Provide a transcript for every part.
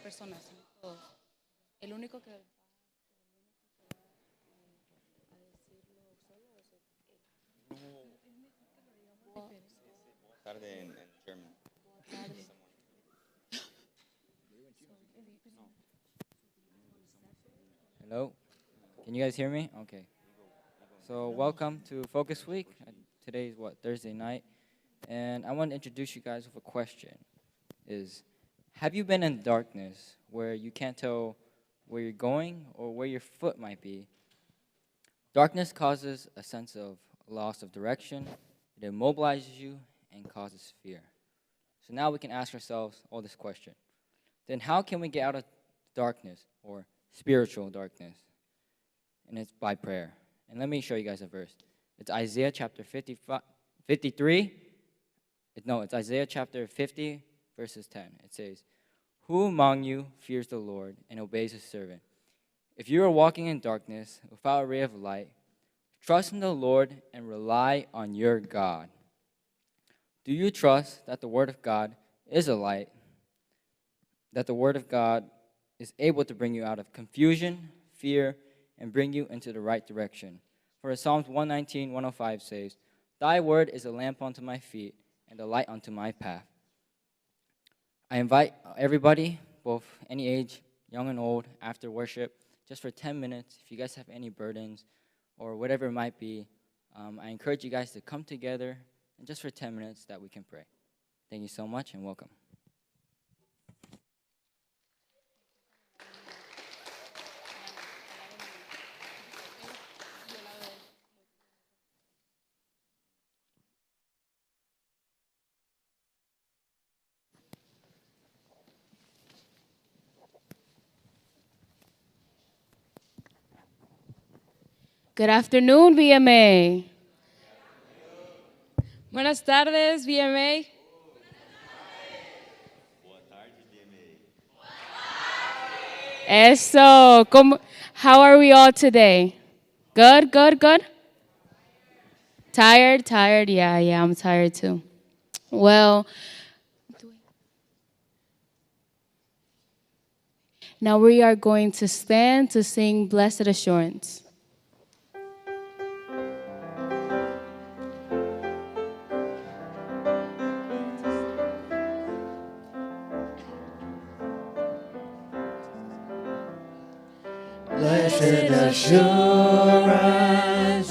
personas, todos. El único que Tarde en German. Hello? Can you guys hear me? Okay. So welcome to Focus Week. Today is Thursday night. And I want to introduce you guys with a question. Have you been in darkness where you can't tell where you're going or where your foot might be? Darkness causes a sense of loss of direction. It immobilizes you and causes fear. So now we can ask ourselves all this question. Then how can we get out of darkness or spiritual darkness? And it's by prayer. And let me show you guys a verse. It's Isaiah chapter 53. It's Isaiah chapter 50, verses 10. It says, "Who among you fears the Lord and obeys his servant? If you are walking in darkness without a ray of light, trust in the Lord and rely on your God." Do you trust that the Word of God is a light, that the Word of God is able to bring you out of confusion, fear, and bring you into the right direction? For Psalms 119, 105 says, "Thy word is a lamp unto my feet and a light unto my path." I invite everybody, both any age, young and old, after worship, just for 10 minutes, if you guys have any burdens or whatever it might be, I encourage you guys to come together and just for 10 minutes that we can pray. Thank you so much and welcome. Good afternoon, VMA. Buenas tardes, VMA. Eso. How are we all today? Good, good, good? Tired? Tired? Yeah, I'm tired too. Well, now we are going to stand to sing Blessed Assurance. Blessed assurance,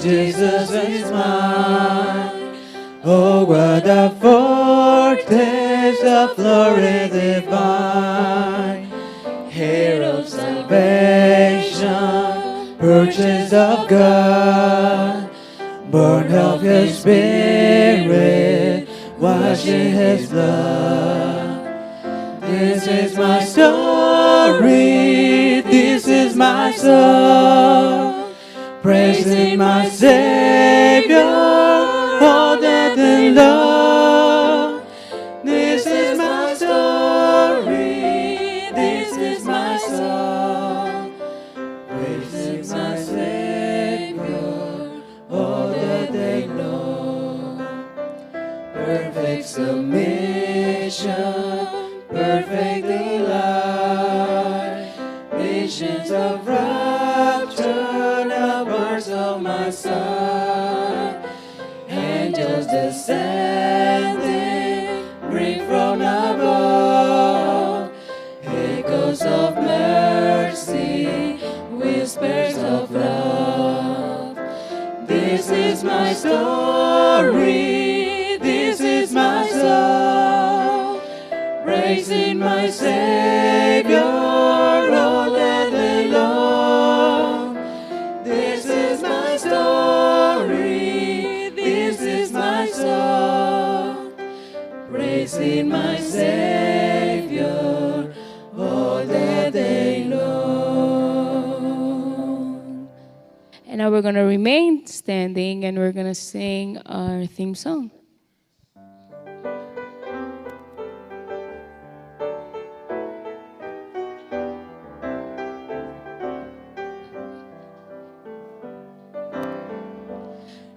Jesus is mine. Oh, what a foretaste of glory divine. Heir of salvation, purchased of God, born of His Spirit, washed in His blood. This is my story, this is my song, praising my Savior all that day long. This is my story, this is my song, praising my Savior all that day long. Perfect submission, perfect delight, visions of rapture, now birds of my side. Angels descending, bring from above, echoes of mercy, whispers of love. This is my story, this is my song, praising my Savior all that day long. This is my story, this is my song, praising my Savior all that day long. And now we're going to remain standing and we're going to sing our theme song.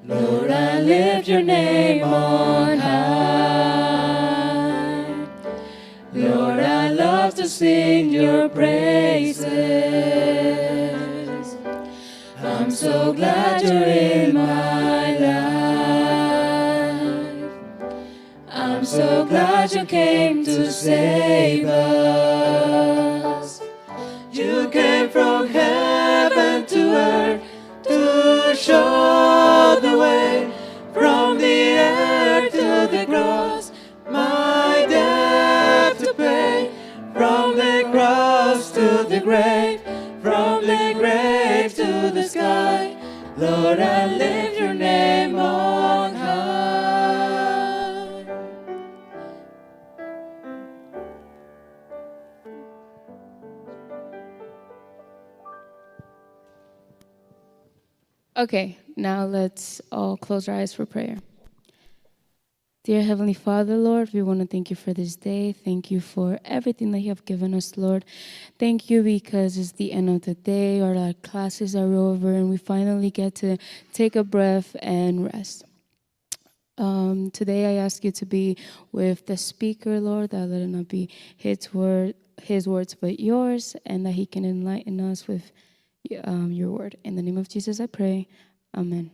Lord, I lift your name on high. Lord, I love to sing your your praises. I'm so glad you're in my life. I'm so glad you came to save us. You came from heaven to earth to show the way, from the earth to the cross, my debt to pay. From the cross to the grave, from the grave to the sky, Lord, I lift your name on high. Okay, now let's all close our eyes for prayer. Dear Heavenly Father, Lord, we want to thank you for this day. Thank you for everything that you have given us, Lord. Thank you because it's the end of the day, our classes are over, and we finally get to take a breath and rest. Today I ask you to be with the speaker, Lord, that let it not be his words but yours, and that he can enlighten us with your word. In the name of Jesus I pray. Amen.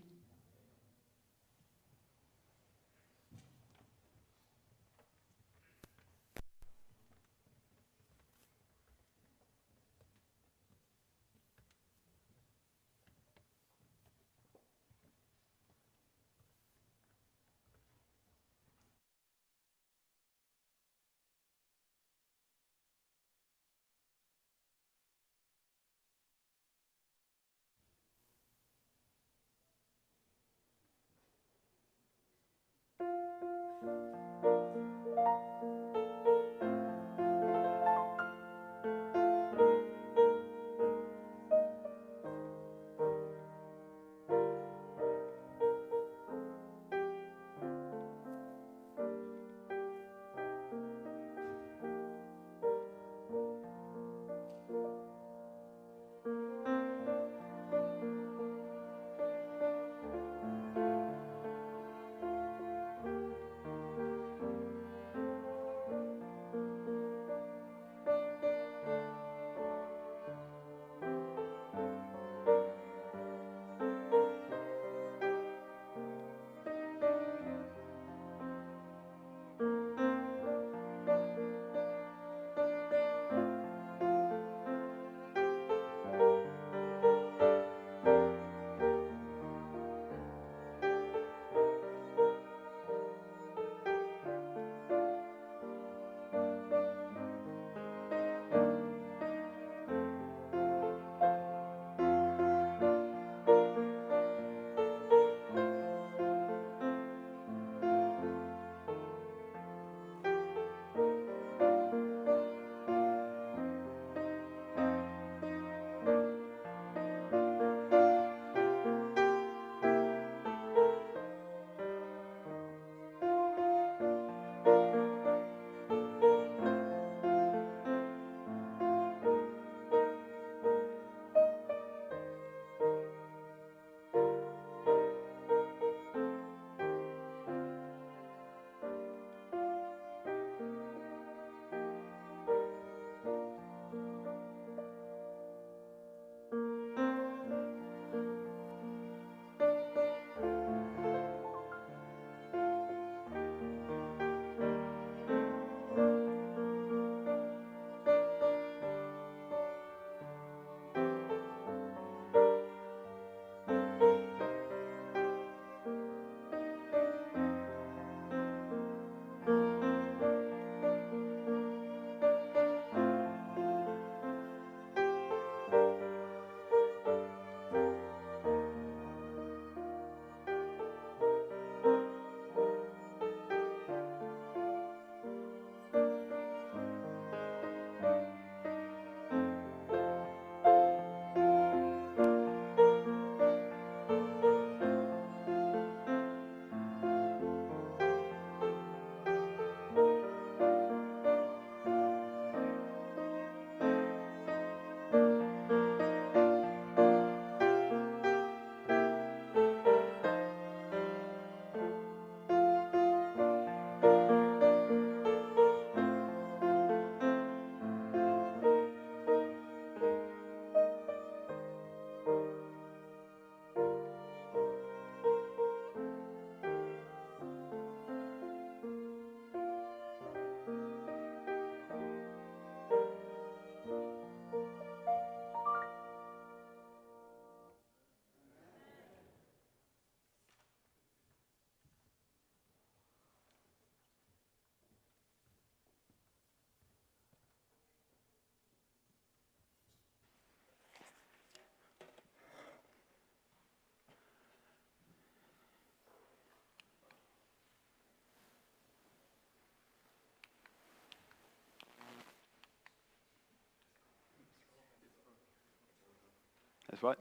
Is what?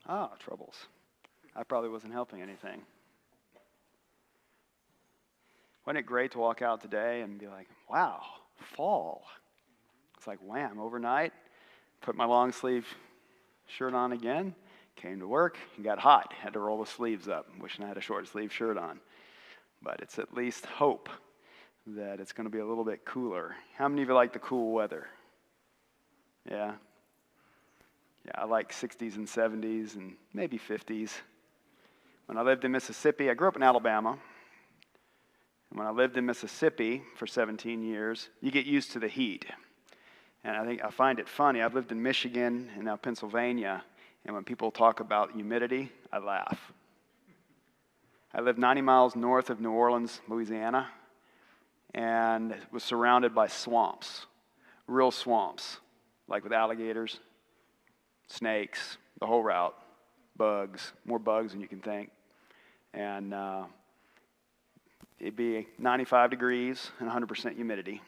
Ah, troubles. I probably wasn't helping anything. Wasn't it great to walk out today and be like, wow, fall. It's like wham, overnight. Put my long sleeve shirt on again. Came to work and got hot. Had to roll the sleeves up. Wishing I had a short sleeve shirt on. But it's at least hope that it's going to be a little bit cooler. How many of you like the cool weather? Yeah? Yeah, I like 60s and 70s and maybe 50s. When I lived in Mississippi, I grew up in Alabama. And when I lived in Mississippi for 17 years, you get used to the heat. And I find it funny. I've lived in Michigan and now Pennsylvania, and when people talk about humidity, I laugh. I lived 90 miles north of New Orleans, Louisiana, and was surrounded by swamps, real swamps, like with alligators, snakes, the whole route, bugs, more bugs than you can think. And it'd be 95 degrees and 100% humidity.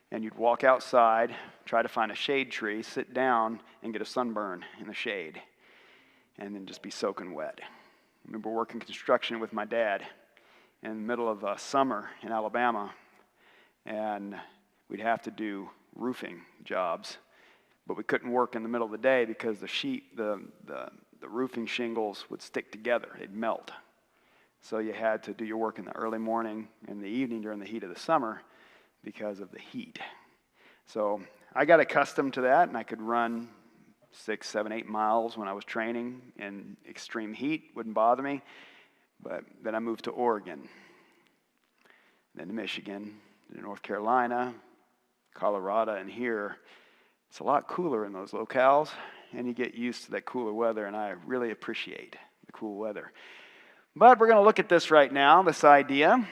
And you'd walk outside, try to find a shade tree, sit down, and get a sunburn in the shade, and then just be soaking wet. I remember working construction with my dad in the middle of summer in Alabama, and we'd have to do roofing jobs, but we couldn't work in the middle of the day because the roofing shingles would stick together. They'd melt. So you had to do your work in the early morning and the evening during the heat of the summer because of the heat. So I got accustomed to that, and I could run 6, 7, 8 miles when I was training in extreme heat. Wouldn't bother me. But then I moved to Oregon, then to Michigan, then to North Carolina, Colorado, and here. It's a lot cooler in those locales, and you get used to that cooler weather, and I really appreciate the cool weather. But we're going to look at this right now, this idea: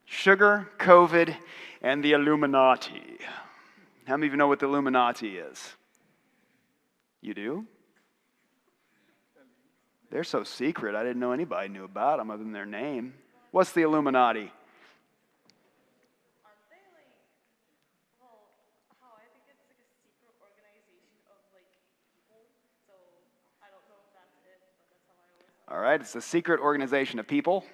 sugar, COVID, and the Illuminati. How many of you know what the Illuminati is? You do? They're so secret, I didn't know anybody knew about them other than their name. What's the Illuminati? All right, it's a secret organization of people.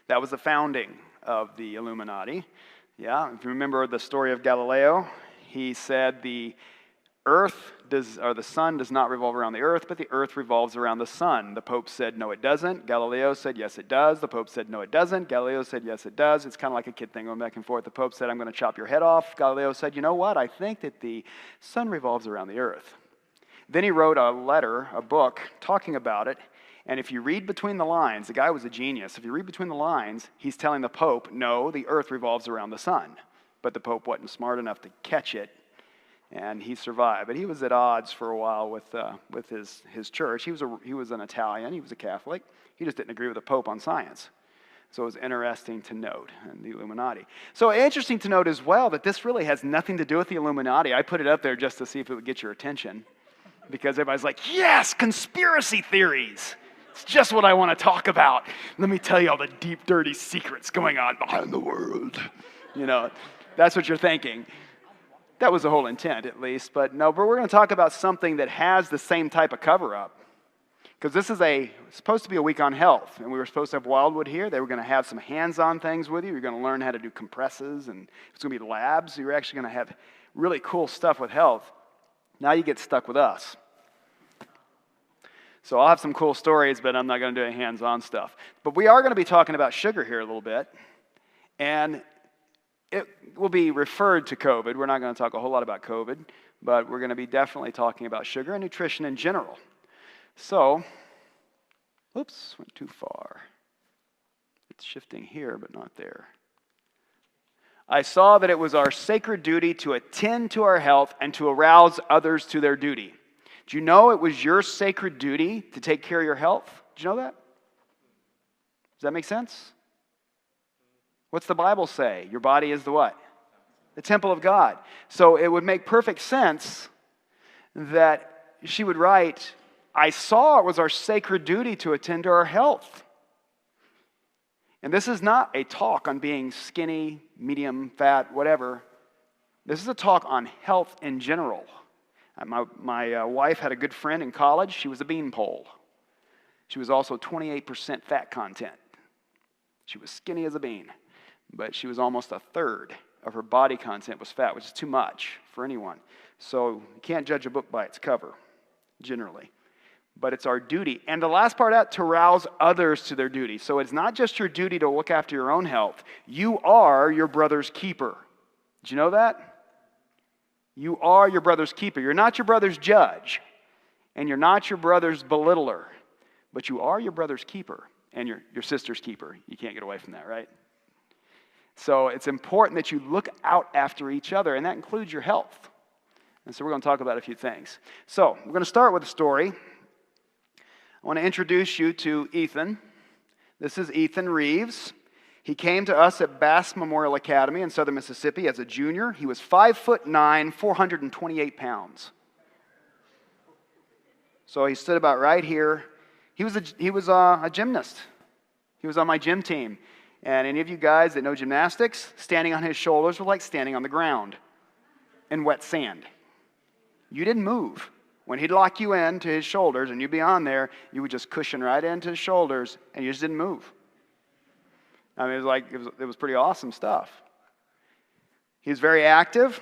That was the founding of the Illuminati. Yeah, if you remember the story of Galileo, he said the sun does not revolve around the earth, but the earth revolves around the sun. The Pope said, no, it doesn't. Galileo said, yes, it does. The Pope said, no, it doesn't. Galileo said, yes, it does. It's kind of like a kid thing going back and forth. The Pope said, I'm going to chop your head off. Galileo said, you know what? I think that the sun revolves around the earth. Then he wrote a book, talking about it. And if you read between the lines, the guy was a genius. If you read between the lines, he's telling the Pope, no, the earth revolves around the sun. But the Pope wasn't smart enough to catch it, and he survived. But he was at odds for a while with his church. He was an Italian. He was a Catholic. He just didn't agree with the Pope on science. So it was interesting to note, and the Illuminati. So interesting to note as well that this really has nothing to do with the Illuminati. I put it up there just to see if it would get your attention, because everybody's like, yes, conspiracy theories. It's just what I want to talk about. Let me tell you all the deep, dirty secrets going on behind the world. You know, that's what you're thinking. That was the whole intent, at least. But we're going to talk about something that has the same type of cover-up. Because this is supposed to be a week on health. And we were supposed to have Wildwood here. They were going to have some hands-on things with you. You're going to learn how to do compresses, and it's going to be labs. You're actually going to have really cool stuff with health. Now you get stuck with us. So I'll have some cool stories, but I'm not going to do any hands-on stuff. But we are going to be talking about sugar here a little bit. And it will be referred to COVID. We're not going to talk a whole lot about COVID, but we're going to be definitely talking about sugar and nutrition in general. So, oops, went too far. It's shifting here, but not there. I saw that it was our sacred duty to attend to our health and to arouse others to their duty. Do you know it was your sacred duty to take care of your health? Did you know that? Does that make sense? What's the Bible say? Your body is the what? the temple of God. So it would make perfect sense that she would write, I saw it was our sacred duty to attend to our health. And this is not a talk on being skinny, medium, fat, whatever. This is a talk on health in general. My wife had a good friend in college. She was a beanpole. She was also 28% fat content. She was skinny as a bean, but she was almost a third of her body content was fat, which is too much for anyone. So you can't judge a book by its cover, generally. But it's our duty. And the last part of that, to rouse others to their duty. So it's not just your duty to look after your own health. You are your brother's keeper. Did you know that? You are your brother's keeper. You're not your brother's judge. And you're not your brother's belittler. But you are your brother's keeper and your sister's keeper. You can't get away from that, right? So it's important that you look out after each other, and that includes your health. And so we're going to talk about a few things. So we're going to start with a story. I want to introduce you to Ethan. This is Ethan Reeves. He came to us at Bass Memorial Academy in southern Mississippi as a junior. He was 5'9", 428 pounds. So he stood about right here. He was a gymnast. He was on my gym team. And any of you guys that know gymnastics, standing on his shoulders was like standing on the ground in wet sand. You didn't move. When he'd lock you in to his shoulders and you'd be on there, you would just cushion right into his shoulders and you just didn't move. I mean, it was pretty awesome stuff. He was very active.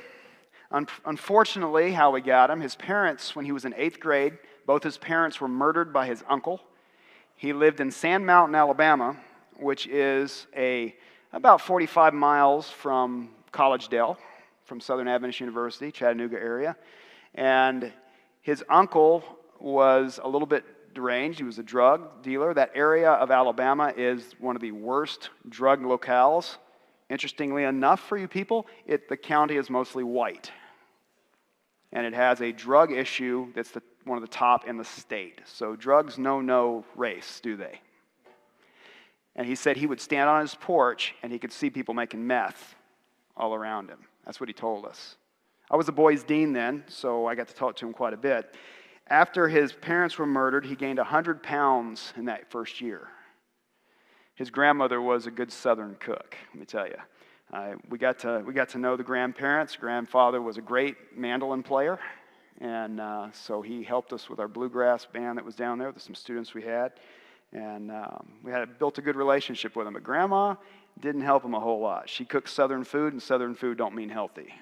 Unfortunately, how we got him, his parents, when he was in 8th grade, both his parents were murdered by his uncle. He lived in Sand Mountain, Alabama, which is about 45 miles from Collegedale, from Southern Adventist University, Chattanooga area. And his uncle was a little bit deranged. He was a drug dealer. That area of Alabama is one of the worst drug locales. Interestingly enough for you people, the county is mostly white. And it has a drug issue that's one of the top in the state. So drugs know no race, do they? And he said he would stand on his porch and he could see people making meth all around him. That's what he told us. I was a boys' dean then, so I got to talk to him quite a bit. After his parents were murdered, he gained 100 pounds in that first year. His grandmother was a good Southern cook, let me tell you. We got to know the grandparents. Grandfather was a great mandolin player, and so he helped us with our bluegrass band that was down there with some students we had. And we had built a good relationship with him. But Grandma didn't help him a whole lot. She cooked Southern food, and Southern food don't mean healthy.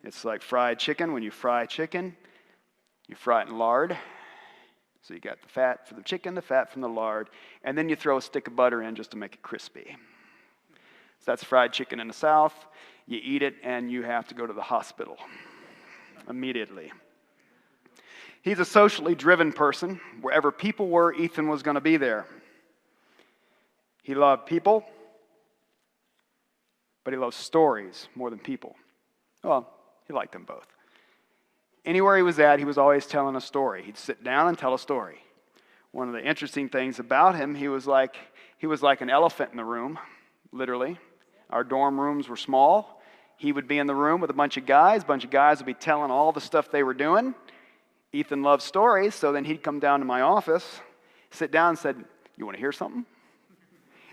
It's like fried chicken. When you fry chicken, you fry it in lard. So you got the fat for the chicken, the fat from the lard, and then you throw a stick of butter in just to make it crispy. So that's fried chicken in the South. You eat it, and you have to go to the hospital immediately. He's a socially driven person. Wherever people were, Ethan was going to be there. He loved people, but he loved stories more than people. Well, he liked them both. Anywhere he was at, he was always telling a story. He'd sit down and tell a story. One of the interesting things about him, he was like an elephant in the room, literally. Our dorm rooms were small. He would be in the room with a bunch of guys. A bunch of guys would be telling all the stuff they were doing. Ethan loved stories, so then he'd come down to my office, sit down and said, "You want to hear something?"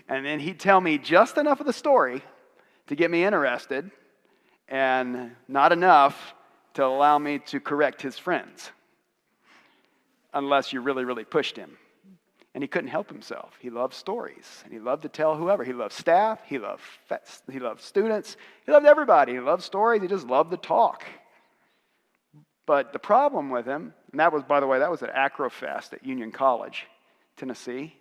And then he'd tell me just enough of the story to get me interested, and not enough to allow me to correct his friends, unless you really, really pushed him. And he couldn't help himself. He loved stories, and he loved to tell whoever. He loved staff, he loved students, he loved everybody. He loved stories, he just loved to talk. But the problem with him, and that was, by the way, that was at Acrofest at Union College, Tennessee.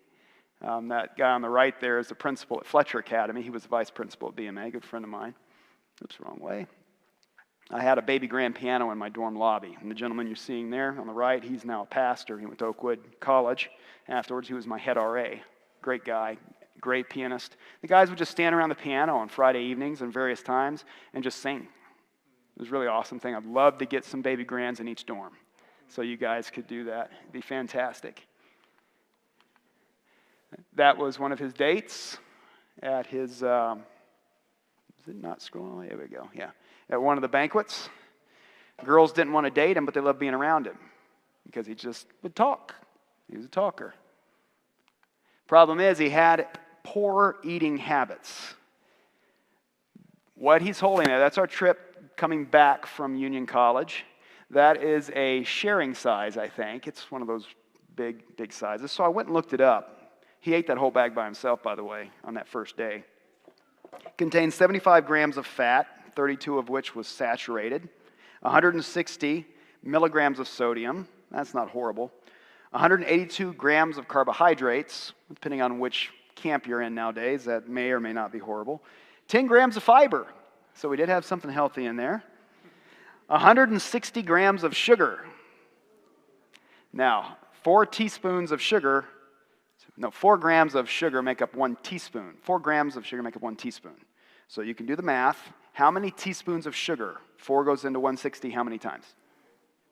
That guy on the right there is the principal at Fletcher Academy. He was the vice principal at BMA, good friend of mine. Oops, wrong way. I had a baby grand piano in my dorm lobby. And the gentleman you're seeing there on the right, he's now a pastor. He went to Oakwood College. Afterwards, he was my head RA. Great guy, great pianist. The guys would just stand around the piano on Friday evenings and various times and just sing. It was a really awesome thing. I'd love to get some baby grands in each dorm so you guys could do that. It'd be fantastic. That was one of his dates at his Is it not scrolling? There we go. Yeah. At one of the banquets, girls didn't want to date him, but they loved being around him because he just would talk. He was a talker. Problem is, he had poor eating habits. What he's holding there, that's our trip coming back from Union College. That is a sharing size, I think. It's one of those big sizes. So I went and looked it up. He ate that whole bag by himself, by the way, on that first day. Contains 75 grams of fat, 32 of which was saturated, 160 milligrams of sodium, that's not horrible, 182 grams of carbohydrates, depending on which camp you're in nowadays, that may or may not be horrible, 10 grams of fiber, so we did have something healthy in there, 160 grams of sugar. Now, 4 grams of sugar make up 1 teaspoon. 4 grams of sugar make up 1 teaspoon. So you can do the math. How many teaspoons of sugar? 4 goes into 160 how many times?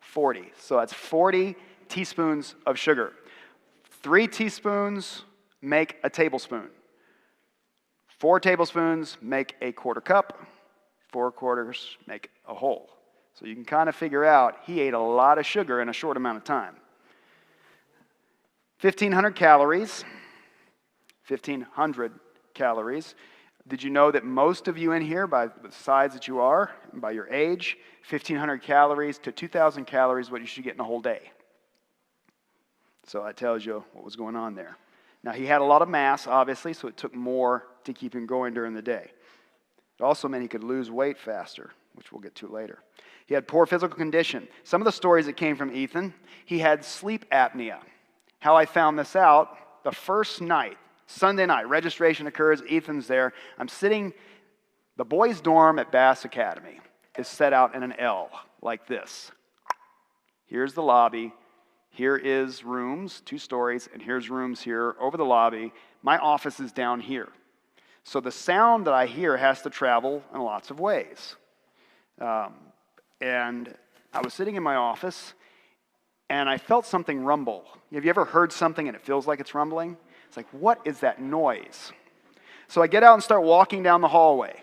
40. So that's 40 teaspoons of sugar. 3 teaspoons make a tablespoon. 4 tablespoons make a quarter cup. 4 quarters make a whole. So you can kind of figure out he ate a lot of sugar in a short amount of time. 1,500 calories. 1,500 calories. Did you know that most of you in here, by the size that you are, and by your age, 1,500 calories to 2,000 calories is what you should get in a whole day? So that tells you what was going on there. Now, he had a lot of mass, obviously, so it took more to keep him going during the day. It also meant he could lose weight faster, which we'll get to later. He had poor physical condition. Some of the stories that came from Ethan, he had sleep apnea. How I found this out, the first night, Sunday night, registration occurs, Ethan's there. I'm sitting, the boys' dorm at Bass Academy is set out in an L, like this. Here's the lobby, here is rooms, 2 stories, and here's rooms here over the lobby. My office is down here. So the sound that I hear has to travel in lots of ways. And I was sitting in my office, and I felt something rumble. Have you ever heard something and it feels like it's rumbling? It's like, what is that noise? So I get out and start walking down the hallway.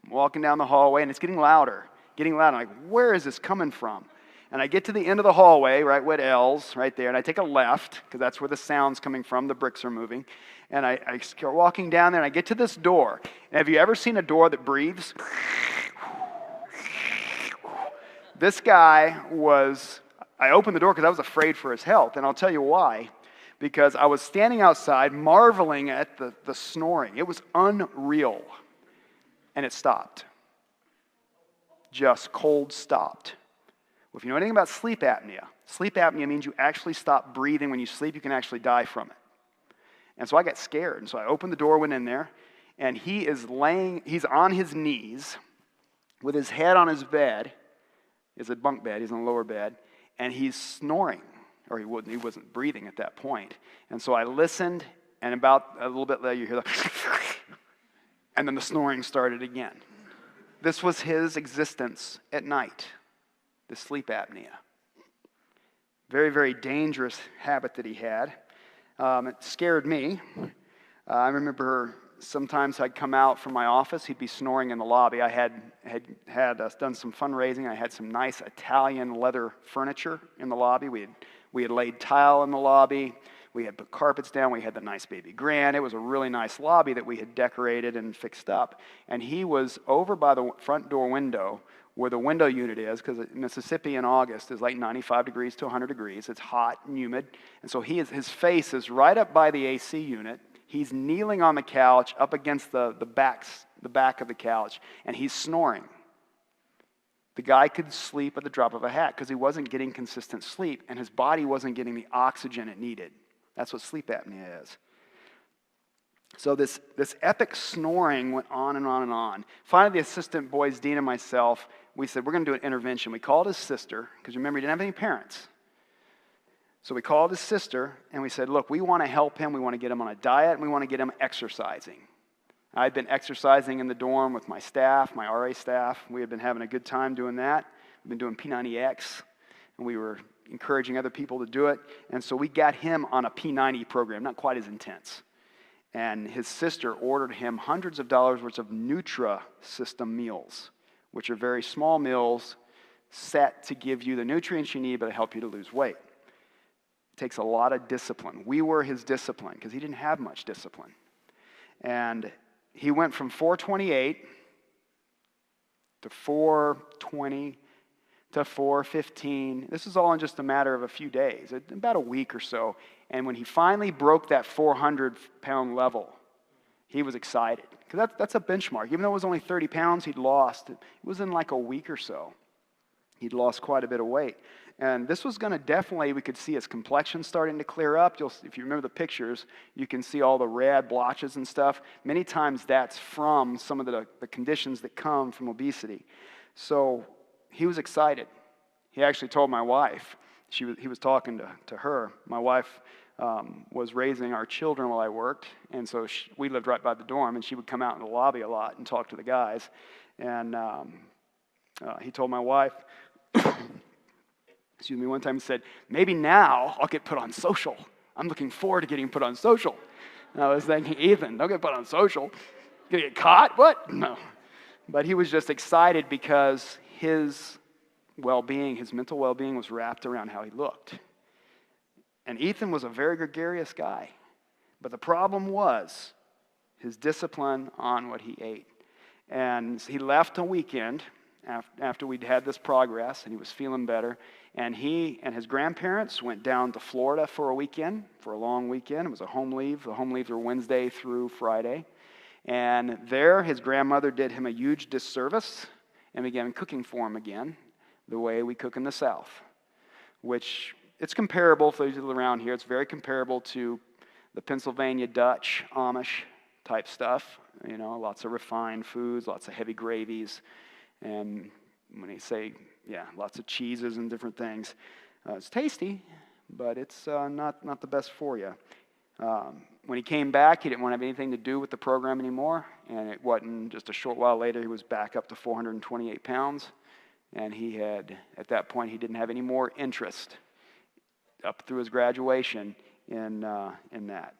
I'm walking down the hallway, and it's getting louder. I'm like, where is this coming from? And I get to the end of the hallway, right with L's, right there, and I take a left, because that's where the sound's coming from, the bricks are moving. And I start walking down there, and I get to this door. And have you ever seen a door that breathes? This guy I opened the door because I was afraid for his health, and I'll tell you why. Because I was standing outside marveling at the snoring. It was unreal. And it stopped. Just cold stopped. Well, if you know anything about sleep apnea means you actually stop breathing when you sleep. You can actually die from it. And so I got scared. And so I opened the door, went in there, and he's on his knees with his head on his bed. It's a bunk bed. He's on the lower bed. And he's snoring. Or he wasn't breathing at that point. And so I listened, and about a little bit later you hear the and then the snoring started again. This was his existence at night, the sleep apnea. Very, very dangerous habit that he had. It scared me. I remember sometimes I'd come out from my office, he'd be snoring in the lobby. I had done some fundraising. I had some nice Italian leather furniture in the lobby. We had laid tile in the lobby. We had put carpets down. We had the nice baby grand. It was a really nice lobby that we had decorated and fixed up. And he was over by the front door window where the window unit is, because Mississippi in August is like 95 degrees to 100 degrees. It's hot and humid. And so his face is right up by the AC unit. He's kneeling on the couch up against the back of the couch, and he's snoring. The guy could sleep at the drop of a hat because he wasn't getting consistent sleep, and his body wasn't getting the oxygen it needed. That's what sleep apnea is. So this epic snoring went on and on and on. Finally, the assistant boys, Dean and myself, we said, we're going to do an intervention. We called his sister, because remember, he didn't have any parents. So we called his sister, and we said, look, we want to help him. We want to get him on a diet, and we want to get him exercising. I'd been exercising in the dorm with my staff, my RA staff. We had been having a good time doing that. We've been doing P90X, and we were encouraging other people to do it. And so we got him on a P90 program, not quite as intense. And his sister ordered him hundreds of dollars worth of Nutrisystem meals, which are very small meals set to give you the nutrients you need but to help you to lose weight. It takes a lot of discipline. We were his discipline because he didn't have much discipline. And he went from 428 to 420 to 415. This is all in just a matter of a few days, about a week or so. And when he finally broke that 400-pound level, he was excited. Because that's a benchmark. Even though it was only 30 pounds he'd lost, it was in like a week or so. He'd lost quite a bit of weight. And this was going to definitely, we could see his complexion starting to clear up. If you remember the pictures, you can see all the red blotches and stuff. Many times that's from some of the conditions that come from obesity. So he was excited. He actually told my wife, he was talking to her. My wife was raising our children while I worked, and so we lived right by the dorm, and she would come out in the lobby a lot and talk to the guys. And he told my wife, excuse me, one time he said, maybe now I'll get put on social. I'm looking forward to getting put on social. And I was thinking, Ethan, don't get put on social. Gonna get caught? What? No. But he was just excited because his well-being, his mental well-being was wrapped around how he looked. And Ethan was a very gregarious guy. But the problem was his discipline on what he ate. And he left a weekend after we'd had this progress, and he was feeling better. And he and his grandparents went down to Florida for a weekend, for a long weekend. It was a home leave. The home leaves were Wednesday through Friday. And there, his grandmother did him a huge disservice and began cooking for him again, the way we cook in the South, which it's comparable for those around here. It's very comparable to the Pennsylvania Dutch, Amish type stuff. You know, lots of refined foods, lots of heavy gravies, and when they say, lots of cheeses and different things. It's tasty, but it's not the best for you. When he came back, he didn't want to have anything to do with the program anymore, and it wasn't just a short while later, he was back up to 428 pounds, and at that point, he didn't have any more interest up through his graduation in that.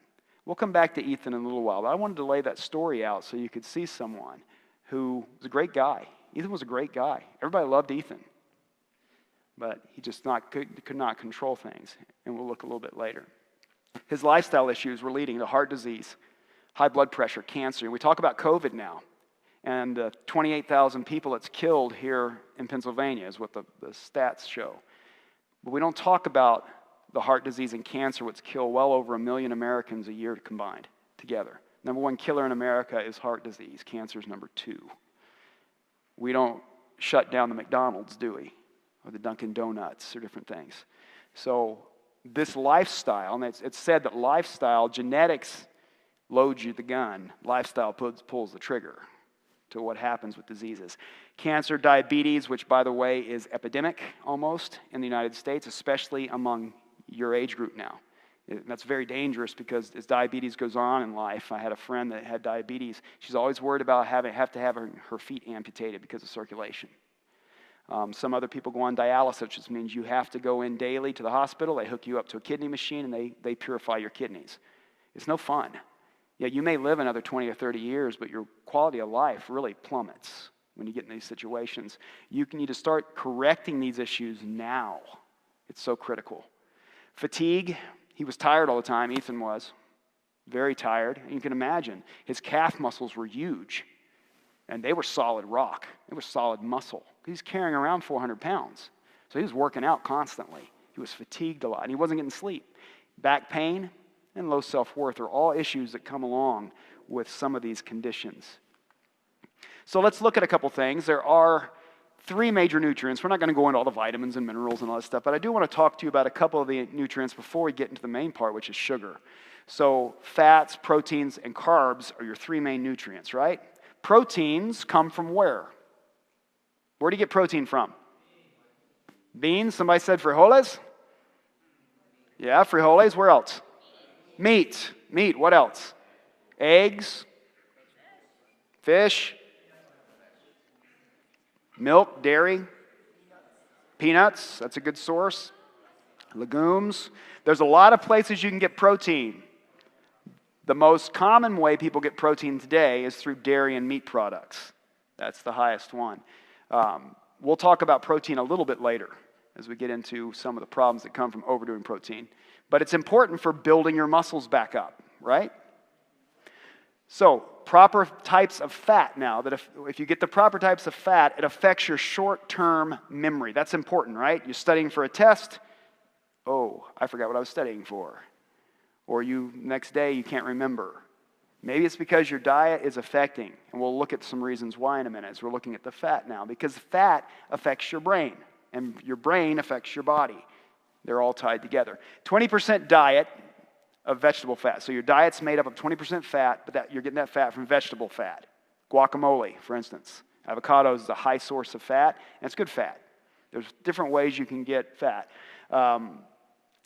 We'll come back to Ethan in a little while, but I wanted to lay that story out so you could see someone who was a great guy. Ethan was a great guy. Everybody loved Ethan, but he just could not control things, and we'll look a little bit later. His lifestyle issues were leading to heart disease, high blood pressure, cancer. And we talk about COVID now, and 28,000 people it's killed here in Pennsylvania is what the stats show. But we don't talk about the heart disease and cancer, which kill well over 1 million Americans a year combined together. Number one killer in America is heart disease. Cancer is number 2. We don't shut down the McDonald's, do we? Or the Dunkin' Donuts or different things. So this lifestyle, and it's said that lifestyle, genetics loads you the gun. Lifestyle pulls the trigger to what happens with diseases. Cancer, diabetes, which by the way is epidemic almost in the United States, especially among your age group now. That's very dangerous because as diabetes goes on in life, I had a friend that had diabetes. She's always worried about have to have her feet amputated because of circulation. Some other people go on dialysis, which means you have to go in daily to the hospital. They hook you up to a kidney machine, and they purify your kidneys. It's no fun. Yeah, you may live another 20 or 30 years, but your quality of life really plummets when you get in these situations. You need to start correcting these issues now. It's so critical. Fatigue. He was tired all the time. Ethan was very tired. And you can imagine his calf muscles were huge, and they were solid rock. They were solid muscle. He's carrying around 400 pounds. So he was working out constantly. He was fatigued a lot, and he wasn't getting sleep. Back pain and low self-worth are all issues that come along with some of these conditions. So let's look at a couple things. There are 3 major nutrients. We're not going to go into all the vitamins and minerals and all that stuff, but I do want to talk to you about a couple of the nutrients before we get into the main part, which is sugar. So fats, proteins, and carbs are your 3 main nutrients, right? Proteins come from where? Where do you get protein from? Beans. Somebody said frijoles? Yeah, frijoles. Where else? Meat. Meat. What else? Eggs. Fish. Milk, dairy. Peanuts. That's a good source. Legumes. There's a lot of places you can get protein. The most common way people get protein today is through dairy and meat products. That's the highest one. We'll talk about protein a little bit later as we get into some of the problems that come from overdoing protein. But it's important for building your muscles back up, right? So, proper types of fat now. That if you get the proper types of fat, it affects your short-term memory. That's important, right? You're studying for a test. Oh, I forgot what I was studying for. Or next day, you can't remember. Maybe it's because your diet is affecting, and we'll look at some reasons why in a minute as we're looking at the fat now, because fat affects your brain, and your brain affects your body. They're all tied together. 20% diet of vegetable fat. So your diet's made up of 20% fat, but you're getting that fat from vegetable fat. Guacamole, for instance. Avocados is a high source of fat, and it's good fat. There's different ways you can get fat.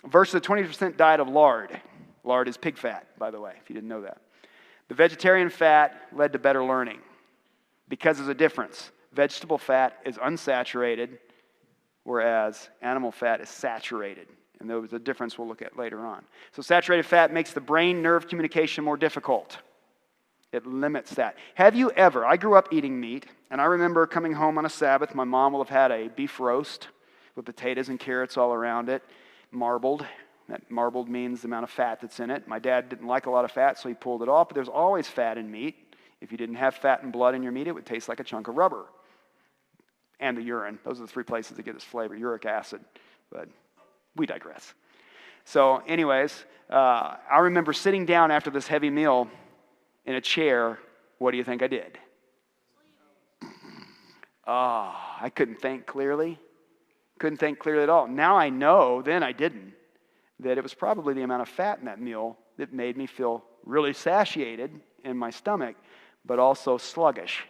Versus the 20% diet of lard. Lard is pig fat, by the way, if you didn't know that. The vegetarian fat led to better learning because there's a difference. Vegetable fat is unsaturated, whereas animal fat is saturated. And there was a difference we'll look at later on. So saturated fat makes the brain-nerve communication more difficult. It limits that. I grew up eating meat, and I remember coming home on a Sabbath. My mom will have had a beef roast with potatoes and carrots all around it, marbled. That marbled means the amount of fat that's in it. My dad didn't like a lot of fat, so he pulled it off, but there's always fat in meat. If you didn't have fat and blood in your meat, it would taste like a chunk of rubber. And the urine. Those are the three places that get this flavor, uric acid. But we digress. So anyways, I remember sitting down after this heavy meal in a chair. What do you think I did? I couldn't think clearly. Couldn't think clearly at all. Now I know, then I didn't, that it was probably the amount of fat in that meal that made me feel really satiated in my stomach, but also sluggish.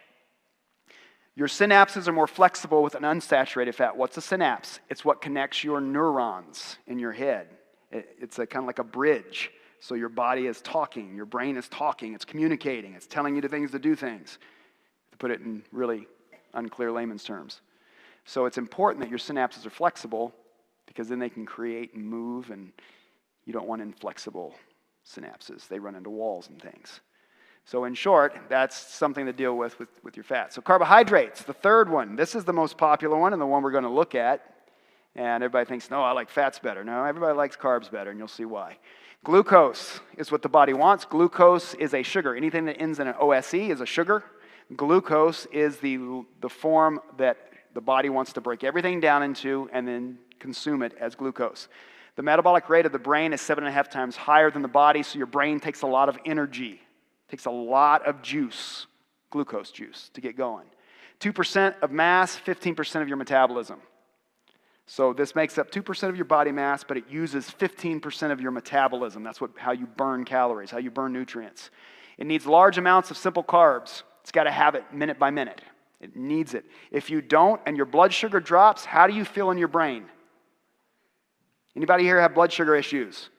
Your synapses are more flexible with an unsaturated fat. What's a synapse? It's what connects your neurons in your head. It's kind of like a bridge. So your body is talking, your brain is talking, it's communicating, it's telling you to do things, to put it in really unclear layman's terms. So it's important that your synapses are flexible because then they can create and move, and you don't want inflexible synapses. They run into walls and things. So in short, that's something to deal with your fat. So carbohydrates, the third one. This is the most popular one and the one we're going to look at. And everybody thinks, no, I like fats better. No, everybody likes carbs better, and you'll see why. Glucose is what the body wants. Glucose is a sugar. Anything that ends in an OSE is a sugar. Glucose is the form that the body wants to break everything down into and then consume it as glucose. The metabolic rate of the brain is 7.5 times higher than the body, so your brain takes a lot of energy, takes a lot of juice, glucose juice, to get going. 2% of mass, 15% of your metabolism. So this makes up 2% of your body mass, but it uses 15% of your metabolism. That's how you burn calories, how you burn nutrients. It needs large amounts of simple carbs. It's got to have it minute by minute. It needs it. If you don't and your blood sugar drops, how do you feel in your brain? Anybody here have blood sugar issues?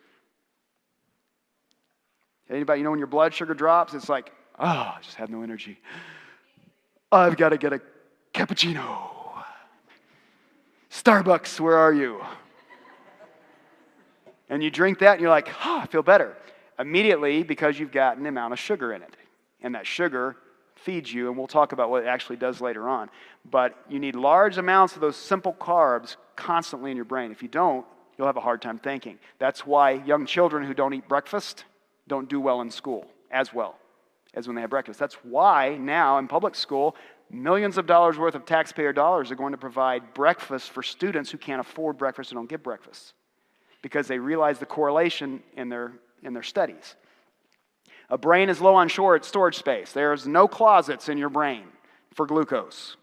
Anybody know when your blood sugar drops, it's like, I just have no energy. I've got to get a cappuccino. Starbucks, where are you? And you drink that and you're like, I feel better. Immediately, because you've got an amount of sugar in it. And that sugar feeds you, and we'll talk about what it actually does later on. But you need large amounts of those simple carbs constantly in your brain. If you don't, you'll have a hard time thinking. That's why young children who don't eat breakfast don't do well in school as well as when they have breakfast. That's why now in public school, millions of dollars worth of taxpayer dollars are going to provide breakfast for students who can't afford breakfast and don't get breakfast because they realize the correlation in their studies. A brain is low on storage space. There's no closets in your brain for glucose.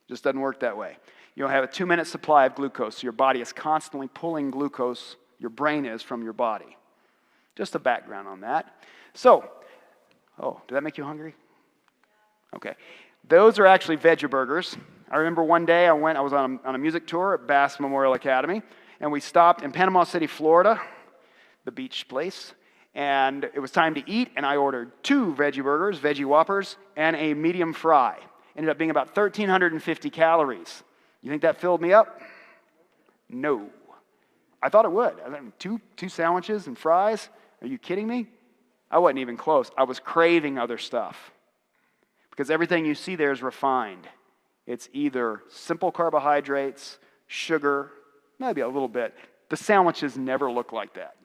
It just doesn't work that way. You'll have a 2-minute supply of glucose, so your body is constantly pulling glucose, your brain is, from your body. Just a background on that. So, did that make you hungry? Okay. Those are actually veggie burgers. I remember one day I was on a music tour at Bass Memorial Academy, and we stopped in Panama City, Florida, the beach place, and it was time to eat, and I ordered 2 veggie burgers, veggie whoppers, and a medium fry. Ended up being about 1,350 calories. You think that filled me up? No. I thought it would. I mean, two sandwiches and fries? Are you kidding me? I wasn't even close. I was craving other stuff. Because everything you see there is refined. It's either simple carbohydrates, sugar, maybe a little bit. The sandwiches never look like that.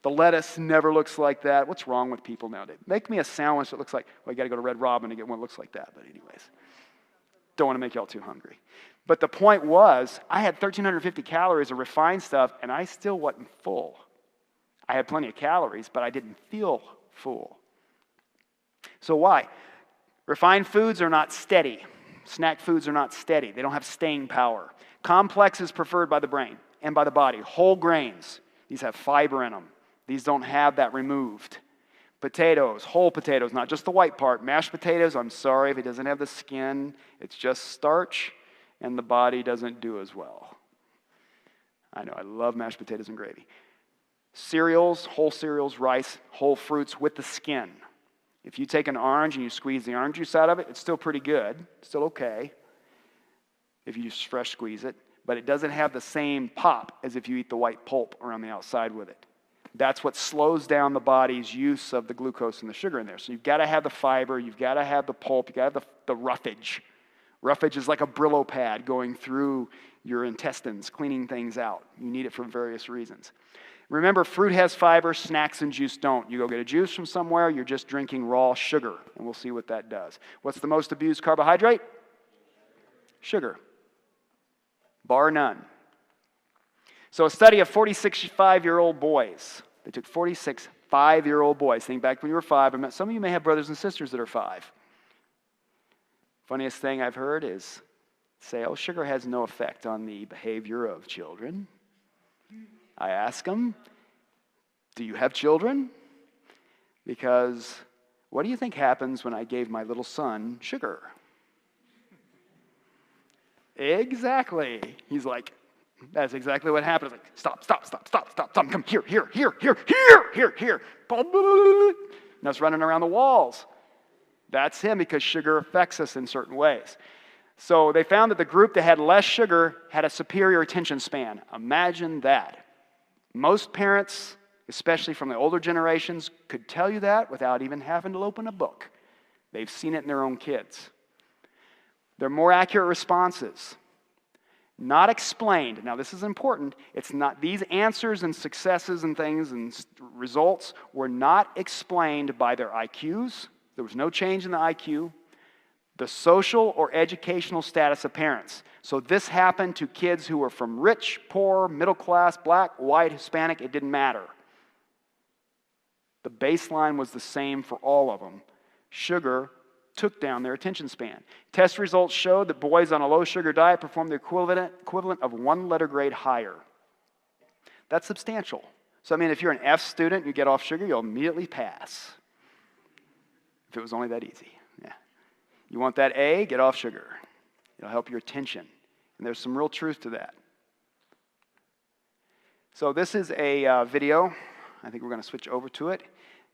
The lettuce never looks like that. What's wrong with people nowadays? Make me a sandwich that looks like, well, you got to go to Red Robin to get one that looks like that. But anyways, don't want to make y'all too hungry. But the point was, I had 1,350 calories of refined stuff, and I still wasn't full. I had plenty of calories, but I didn't feel full. So why? Refined foods are not steady. Snack foods are not steady. They don't have staying power. Complex is preferred by the brain and by the body. Whole grains, these have fiber in them. These don't have that removed. Potatoes, whole potatoes, not just the white part. Mashed potatoes, I'm sorry if it doesn't have the skin. It's just starch, and the body doesn't do as well. I know, I love mashed potatoes and gravy. Cereals, rice, whole fruits with the skin. If you take an orange and you squeeze the orange juice out of it, it's still pretty good, still okay, if you just fresh squeeze it. But it doesn't have the same pop as if you eat the white pulp around the outside with it. That's what slows down the body's use of the glucose and the sugar in there. So you've got to have the fiber, you've got to have the pulp, you've got to have the roughage. Roughage is like a Brillo pad going through your intestines, cleaning things out. You need it for various reasons. Remember, fruit has fiber, snacks and juice don't. You go get a juice from somewhere, you're just drinking raw sugar, and we'll see what that does. What's the most abused carbohydrate? Sugar. Bar none. So a study of 46 5-year-old boys. They took 46 5-year-old boys. Think back when you were 5. I mean, some of you may have brothers and sisters that are 5. Funniest thing I've heard is say, oh, sugar has no effect on the behavior of children. I ask them, do you have children? Because what do you think happens when I gave my little son sugar? Exactly. He's like, that's exactly what happened. Like, stop. Come here. And us running around the walls. That's him because sugar affects us in certain ways. So they found that the group that had less sugar had a superior attention span. Imagine that. Most parents, especially from the older generations, could tell you that without even having to open a book. They've seen it in their own kids. They're more accurate responses. Not explained. Now, this is important. It's not, these answers and successes and things and results were not explained by their IQs. There was no change in the IQ. The social or educational status of parents. So this happened to kids who were from rich, poor, middle class, black, white, Hispanic. It didn't matter. The baseline was the same for all of them. Sugar took down their attention span. Test results showed that boys on a low sugar diet performed the equivalent of 1 letter grade higher. That's substantial. So I mean, if you're an F student and you get off sugar, you'll immediately pass. If it was only that easy. Yeah. You want that A, get off sugar. It'll help your attention. And there's some real truth to that. So this is a video. I think we're going to switch over to it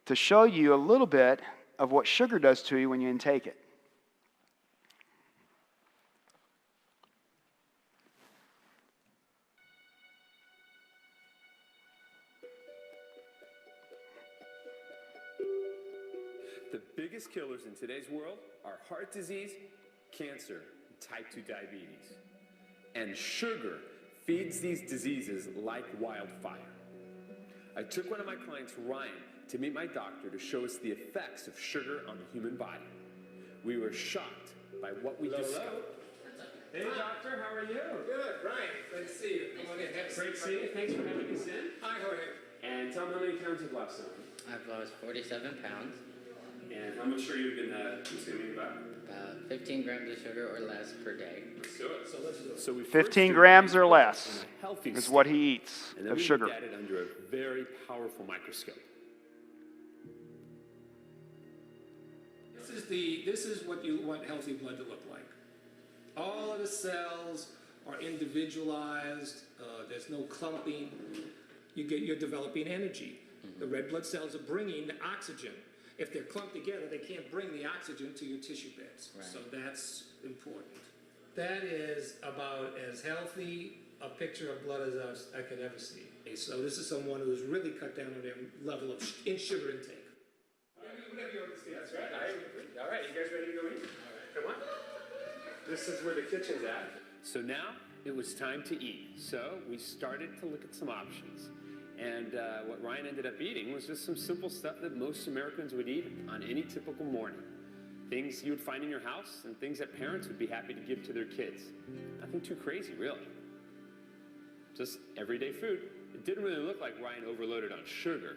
to show you a little bit of what sugar does to you when you intake it. The biggest killers in today's world are heart disease, cancer, and type 2 diabetes. And sugar feeds these diseases like wildfire. I took one of my clients, Ryan, to meet my doctor to show us the effects of sugar on the human body. We were shocked by what we discovered. Hey, doctor, how are you? Good, Ryan. Great to see you. Come on in. Great to see you. Thanks for having us in. Hi, Jorge. And tell me how many pounds you've lost on. I've lost 47 pounds, And how much sugar you've been consuming about? about 15 grams of sugar or less per day. Let's do it. So let's do it. So we 15 grams or less healthy is state. what he eats And then of we sugar. looked at it under a very powerful microscope. This is what you want healthy blood to look like. All of the cells are individualized. There's no clumping. You're developing energy. The red blood cells are bringing the oxygen. If they're clumped together, they can't bring the oxygen to your tissue beds. Right. So that's important. That is about as healthy a picture of blood as I could ever see. So this is someone who's really cut down on their level of sugar intake. Whatever you understand. That's right. All right, you guys ready to go eat? Come on. This is where the kitchen's at. So now it was time to eat. So we started to look at some options. And what Ryan ended up eating was just some simple stuff that most Americans would eat on any typical morning. Things you would find in your house and things that parents would be happy to give to their kids. Nothing too crazy, really. Just everyday food. It didn't really look like Ryan overloaded on sugar,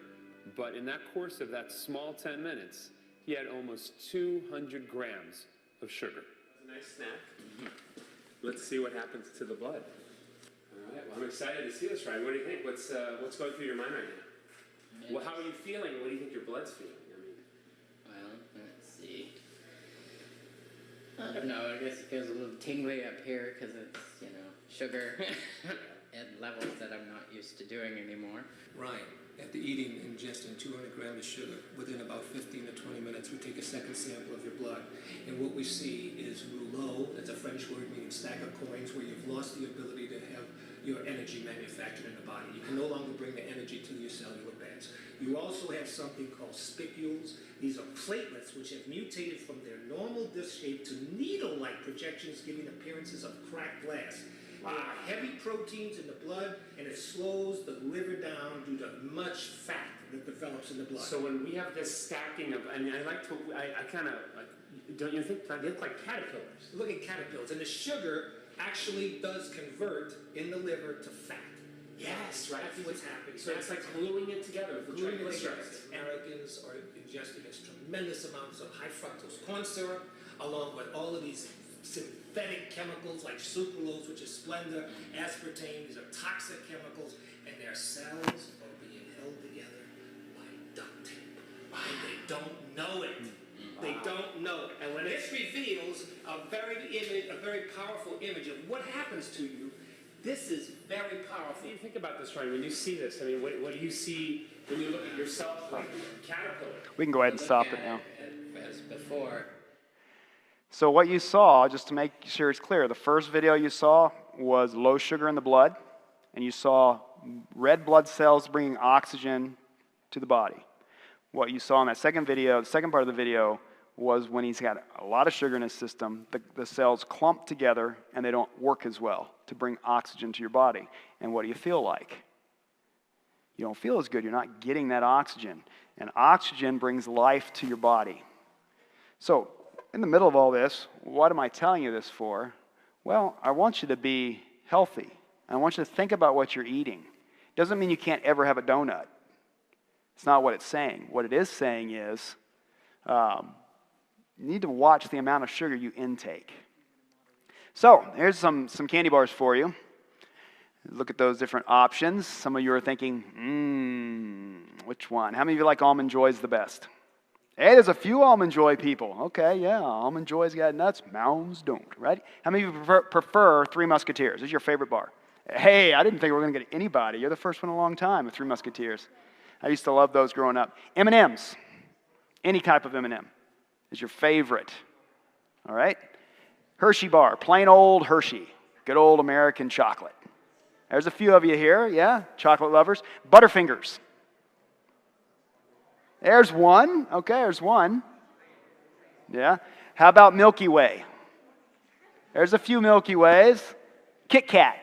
but in that course of that small 10 minutes, he had almost 200 grams of sugar. It's a nice snack. Let's see what happens to the blood. All right, well, I'm excited to see this, Ryan. What do you think? What's going through your mind right now? Well, how are you feeling? What do you think your blood's feeling? Well, let's see. I don't know, I guess it feels a little tingly up here because it's, sugar at levels that I'm not used to doing anymore. Ryan, after eating and ingesting 200 grams of sugar, within about 15 to 20 minutes, we take a second sample of your blood. And what we see is rouleau, that's a French word meaning stack of coins, where you've lost the ability to have your energy manufactured in the body. You can no longer bring the energy to your cellular beds. You also have something called spicules. These are platelets which have mutated from their normal disc shape to needle-like projections, giving appearances of cracked glass. There are heavy proteins in the blood, and it slows the liver down due to much fat that develops in the blood. So when we have this stacking of, I kind of, don't you think they look like caterpillars? Look at caterpillars, and the sugar actually does convert in the liver to fat. Yes, right. That's what's happening. So it's like gluing it together. Gluing it together. Americans are ingesting tremendous amounts of high fructose corn syrup, along with all of these synthetic chemicals like sucralose, which is Splenda, aspartame. These are toxic chemicals, and their cells are being held together by duct tape. And they don't know it. They don't know it. And when this reveals a very powerful image of what happens to you, this is very powerful. What do you think about this, Ryan? When you see this, I mean, what do you see when you look at yourself like a caterpillar? We can go ahead and stop it now. As before. So what you saw, just to make sure it's clear, the first video you saw was low sugar in the blood, and you saw red blood cells bringing oxygen to the body. What you saw in that second video, the second part of the video, was when he's got a lot of sugar in his system, the cells clump together and they don't work as well to bring oxygen to your body. And what do you feel like? You don't feel as good. You're not getting that oxygen. And oxygen brings life to your body. So, in the middle of all this, what am I telling you this for? Well, I want you to be healthy. I want you to think about what you're eating. It doesn't mean you can't ever have a donut. It's not what it's saying. What it is saying is you need to watch the amount of sugar you intake. So, here's some candy bars for you. Look at those different options. Some of you are thinking, which one? How many of you like Almond Joys the best? Hey, there's a few Almond Joy people. Okay, yeah, Almond Joy's got nuts. Mounds don't, right? How many of you prefer Three Musketeers? This is your favorite bar. Hey, I didn't think we were going to get anybody. You're the first one in a long time with Three Musketeers. I used to love those growing up. M&M's. Any type of M&M is your favorite. All right? Hershey bar. Plain old Hershey. Good old American chocolate. There's a few of you here, yeah? Chocolate lovers. Butterfingers. There's one. Okay, there's one. Yeah. How about Milky Way? There's a few Milky Ways. Kit Kat.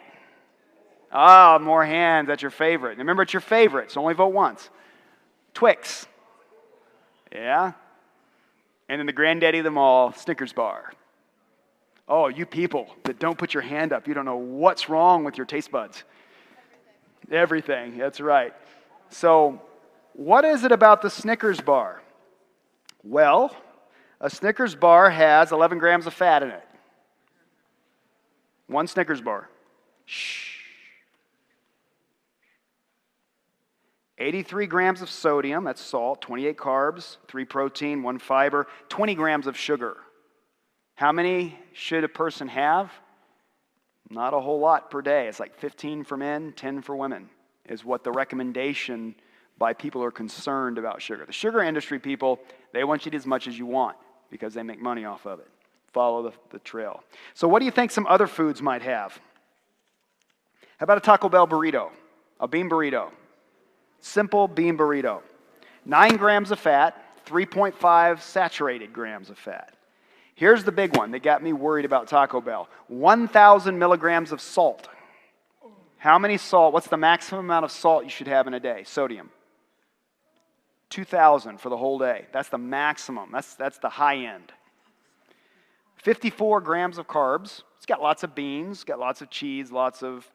Ah, more hands. That's your favorite. Remember, it's your favorite, so only vote once. Twix. Yeah. And then the granddaddy of them all, Snickers bar. Oh, you people that don't put your hand up, you don't know what's wrong with your taste buds. Everything. That's right. So, what is it about the Snickers bar? Well, a Snickers bar has 11 grams of fat in it. One Snickers bar. Shh. 83 grams of sodium, that's salt, 28 carbs, 3 protein, 1 fiber, 20 grams of sugar. How many should a person have? Not a whole lot per day. It's like 15 for men, 10 for women, is what the recommendation by people who are concerned about sugar. The sugar industry people, they want you to eat as much as you want because they make money off of it. Follow the trail. So what do you think some other foods might have? How about a Taco Bell burrito? A bean burrito. Simple bean burrito. 9 grams of fat, 3.5 saturated grams of fat. Here's the big one that got me worried about Taco Bell. 1,000 milligrams of salt. How many salt? What's the maximum amount of salt you should have in a day? Sodium. 2,000 for the whole day. That's the maximum. That's the high end. 54 grams of carbs. It's got lots of beans, got lots of cheese, lots of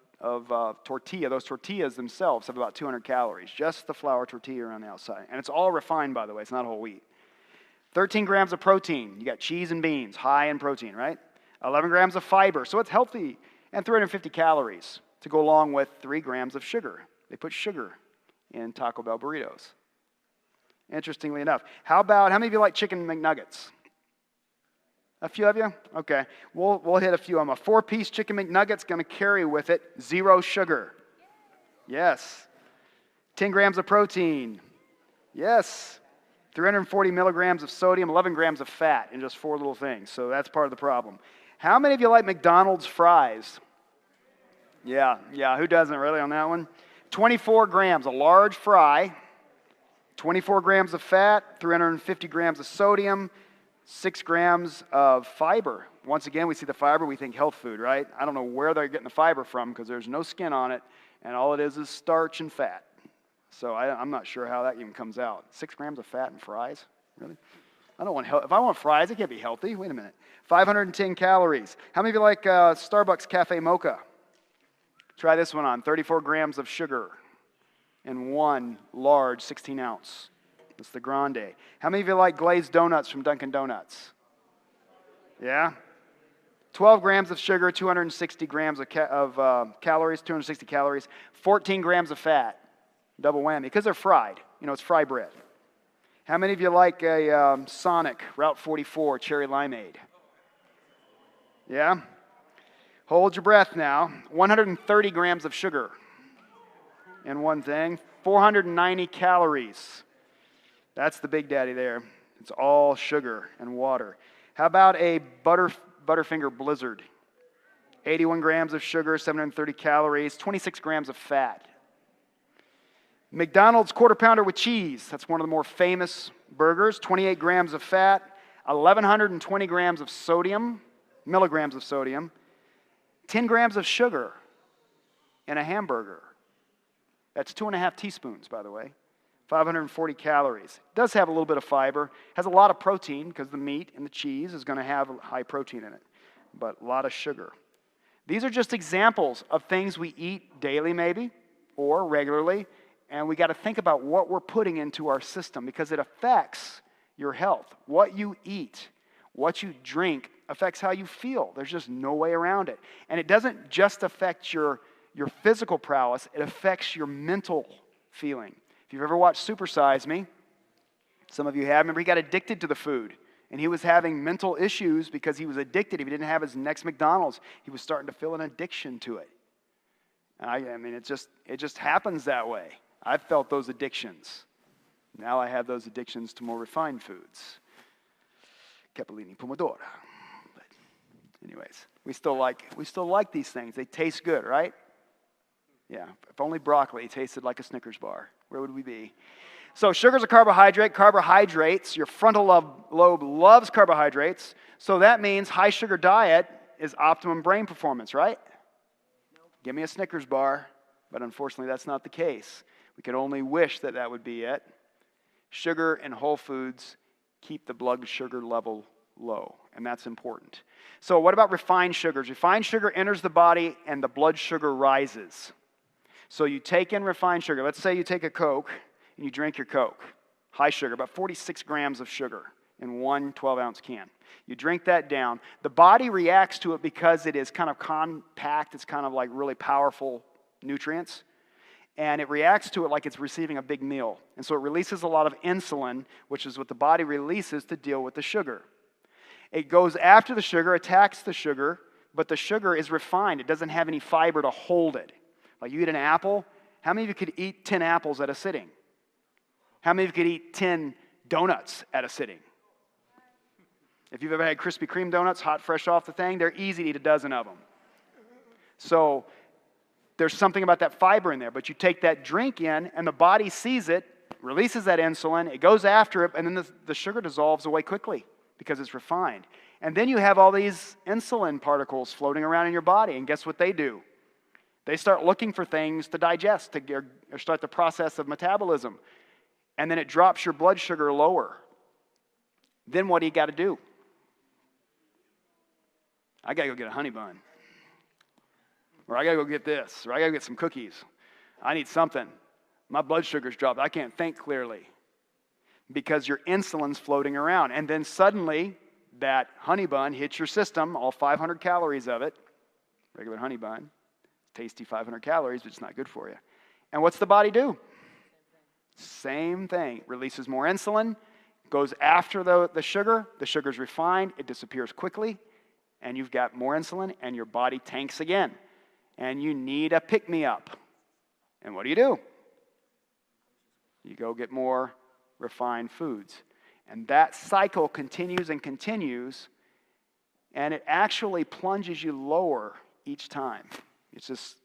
tortilla. Those tortillas themselves have about 200 calories. Just the flour tortilla on the outside. And it's all refined, by the way. It's not whole wheat. 13 grams of protein. You got cheese and beans, high in protein, right? 11 grams of fiber. So it's healthy. And 350 calories to go along with 3 grams of sugar. They put sugar in Taco Bell burritos. Interestingly enough. How many of you like chicken McNuggets? A few of you? Okay. We'll hit a few of them. A 4-piece chicken McNugget's going to carry with it 0 sugar. Yes. 10 grams of protein. Yes. 340 milligrams of sodium, 11 grams of fat in just 4 little things. So that's part of the problem. How many of you like McDonald's fries? Yeah. Who doesn't really on that one? 24 grams, a large fry. 24 grams of fat, 350 grams of sodium, 6 grams of fiber. Once again, we see the fiber, we think health food, right? I don't know where they're getting the fiber from because there's no skin on it, and all it is starch and fat. So I'm not sure how that even comes out. 6 grams of fat in fries? Really? I don't want if I want fries, it can't be healthy. Wait a minute. 510 calories. How many of you like Starbucks Cafe Mocha? Try this one on. 34 grams of sugar in 1 large 16-ounce. That's the grande. How many of you like glazed donuts from Dunkin' Donuts? Yeah? 12 grams of sugar, 260 grams of calories, 260 calories, 14 grams of fat. Double whammy, because they're fried. You know, it's fry bread. How many of you like a Sonic Route 44 cherry limeade? Yeah? Hold your breath now. 130 grams of sugar in one thing. 490 calories. That's the big daddy there. It's all sugar and water. How about a Butterfinger Blizzard? 81 grams of sugar, 730 calories, 26 grams of fat. McDonald's Quarter Pounder with cheese. That's one of the more famous burgers. 28 grams of fat, 1,120 grams of sodium, milligrams of sodium, 10 grams of sugar in a hamburger. That's 2.5 teaspoons, by the way. 540 calories. It does have a little bit of fiber. Has a lot of protein because the meat and the cheese is going to have high protein in it. But a lot of sugar. These are just examples of things we eat daily maybe or regularly. And we got to think about what we're putting into our system because it affects your health. What you eat, what you drink affects how you feel. There's just no way around it. And it doesn't just affect your physical prowess, it affects your mental feeling. If you've ever watched Super Size Me, some of you have. Remember, he got addicted to the food. And he was having mental issues because he was addicted. If he didn't have his next McDonald's, he was starting to feel an addiction to it. I mean, it just happens that way. I've felt those addictions. Now I have those addictions to more refined foods. Capellini pomodoro. But anyways, we still like these things. They taste good, right? Yeah. If only broccoli tasted like a Snickers bar, where would we be? So sugar's a carbohydrate. Carbohydrates, your frontal lobe loves carbohydrates. So that means high sugar diet is optimum brain performance, right? Give me a Snickers bar. But unfortunately, that's not the case. We can only wish that that would be it. Sugar and whole foods keep the blood sugar level low, and that's important. So what about refined sugars? Refined sugar enters the body, and the blood sugar rises. So you take in refined sugar. Let's say you take a Coke, and you drink your Coke. High sugar, about 46 grams of sugar in one 12-ounce can. You drink that down. The body reacts to it because it is kind of compact. It's kind of like really powerful nutrients. And it reacts to it like it's receiving a big meal. And so it releases a lot of insulin, which is what the body releases to deal with the sugar. It goes after the sugar, attacks the sugar, but the sugar is refined. It doesn't have any fiber to hold it. Like you eat an apple, how many of you could eat 10 apples at a sitting? How many of you could eat 10 donuts at a sitting? If you've ever had Krispy Kreme donuts, hot, fresh off the thing, they're easy to eat a dozen of them. So there's something about that fiber in there, but you take that drink in, and the body sees it, releases that insulin, it goes after it, and then the sugar dissolves away quickly because it's refined. And then you have all these insulin particles floating around in your body, and guess what they do? They start looking for things to digest, or start the process of metabolism. And then it drops your blood sugar lower. Then what do you got to do? I got to go get a honey bun. Or I got to go get this. Or I got to get some cookies. I need something. My blood sugar's dropped. I can't think clearly. Because your insulin's floating around. And then suddenly, that honey bun hits your system, all 500 calories of it. Regular honey bun. Tasty 500 calories, but it's not good for you. And what's the body do? Same thing. Releases more insulin, goes after the sugar. The sugar's refined. It disappears quickly. And you've got more insulin, and your body tanks again. And you need a pick-me-up. And what do? You go get more refined foods. And that cycle continues and continues, and it actually plunges you lower each time. It's just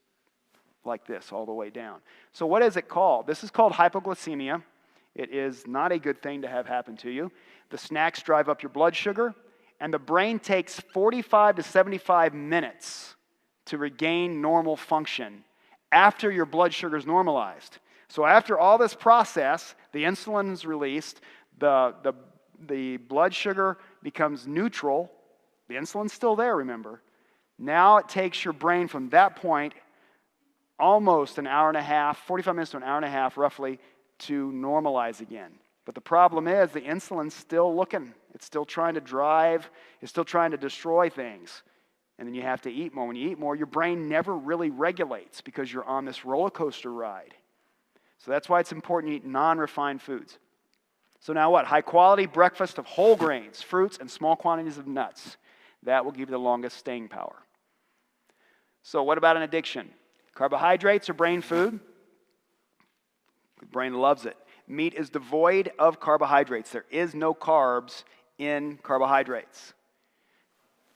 like this all the way down. So what is it called? This is called hypoglycemia. It is not a good thing to have happen to you. The snacks drive up your blood sugar, and the brain takes 45 to 75 minutes to regain normal function after your blood sugar is normalized. So after all this process, the insulin is released, the blood sugar becomes neutral. The insulin's still there, remember. Now it takes your brain from that point almost an hour and a half, 45 minutes to an hour and a half roughly, to normalize again. But the problem is the insulin's still looking. It's still trying to drive. It's still trying to destroy things. And then you have to eat more. When you eat more, your brain never really regulates because you're on this roller coaster ride. So that's why it's important to eat non-refined foods. So now what? High-quality breakfast of whole grains, fruits, and small quantities of nuts. That will give you the longest staying power. So what about an addiction? Carbohydrates are brain food. The brain loves it. Meat is devoid of carbohydrates. There is no carbs in carbohydrates.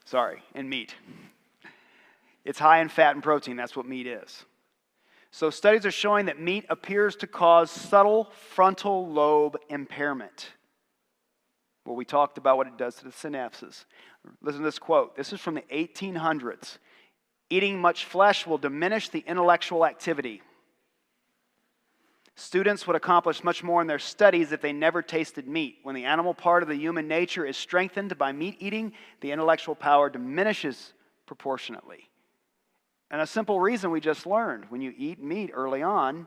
Sorry, in meat. It's high in fat and protein. That's what meat is. So studies are showing that meat appears to cause subtle frontal lobe impairment. Well, we talked about what it does to the synapses. Listen to this quote. This is from the 1800s. Eating much flesh will diminish the intellectual activity. Students would accomplish much more in their studies if they never tasted meat. When the animal part of the human nature is strengthened by meat eating, the intellectual power diminishes proportionately. And a simple reason we just learned, when you eat meat early on,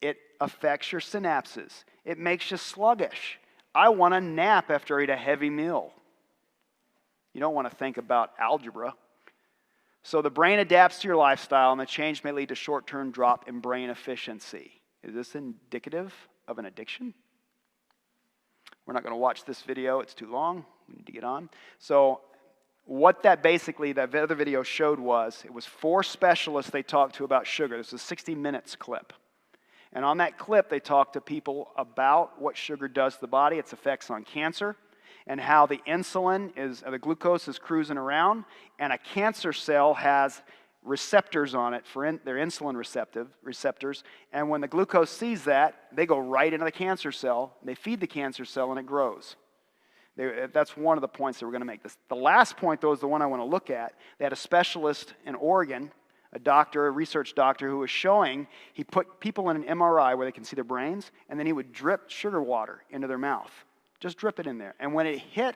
it affects your synapses. It makes you sluggish. I want to nap after I eat a heavy meal. You don't want to think about algebra. So the brain adapts to your lifestyle, and the change may lead to short-term drop in brain efficiency. Is this indicative of an addiction? We're not going to watch this video. It's too long. We need to get on. So what that other video showed was, it was 4 specialists they talked to about sugar. This was a 60 minutes clip. And on that clip, they talked to people about what sugar does to the body, its effects on cancer, and how the glucose is cruising around, and a cancer cell has receptors on it for their insulin receptors, and when the glucose sees that, they go right into the cancer cell, they feed the cancer cell, and it grows. That's one of the points that we're going to make. The last point, though, is the one I want to look at. They had a specialist in Oregon, a research doctor, who was showing, he put people in an MRI where they can see their brains, and then he would drip sugar water into their mouth. Just drip it in there. And when it hit